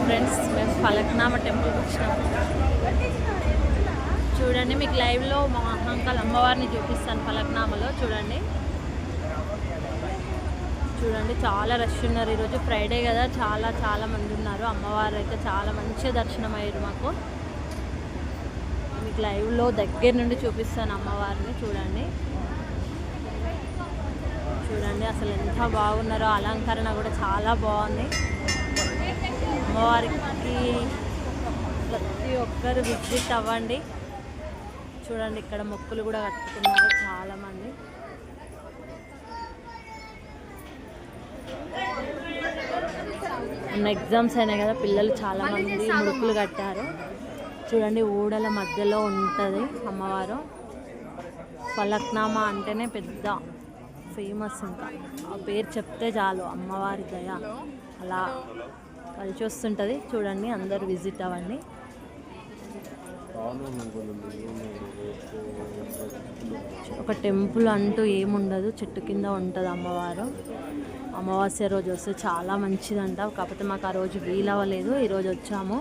Friends, మేము ఫలక్నామా టెంపుల్కి వచ్చినాము. చూడండి, మీకు లైవ్లో మా మహాంకాళ అమ్మవారిని చూపిస్తాను. ఫలక్నామాలో చూడండి, చాలా రష్ ఉన్నారు. ఈరోజు ఫ్రైడే కదా, చాలా మంది ఉన్నారు. అమ్మవారు అయితే చాలా మంచిగా దర్శనం అయ్యారు మాకు. మీకు లైవ్లో దగ్గర నుండి చూపిస్తాను అమ్మవారిని. చూడండి అసలు ఎంత బాగున్నారో. అలంకరణ కూడా చాలా బాగుంది. అమ్మవారికి ప్రతి ఒక్కరు విజిట్ అవ్వండి. చూడండి, ఇక్కడ మొక్కులు కూడా కట్టుకున్నారు చాలామంది. మొన్న ఎగ్జామ్స్ అయినాయి కదా, పిల్లలు చాలామంది ముడుపులు కట్టారు. చూడండి, ఊడల మధ్యలో ఉంటుంది అమ్మవారు. ఫలక్నామా అంటేనే పెద్ద ఫేమస్. ఇంకా ఆ పేరు చెప్తే చాలు అమ్మవారి దయ అలా కలిసి వస్తుంటుంది. చూడండి, అందరూ విజిట్ అవ్వండి. ఒక టెంపుల్ అంటూ ఏముండదు, చెట్టు కింద ఉంటుంది అమ్మవారు. అమావాస్య రోజు వస్తే చాలా మంచిదంట. కాకపోతే మాకు ఆ రోజు వీలవ్వలేదు, ఈరోజు వచ్చాము.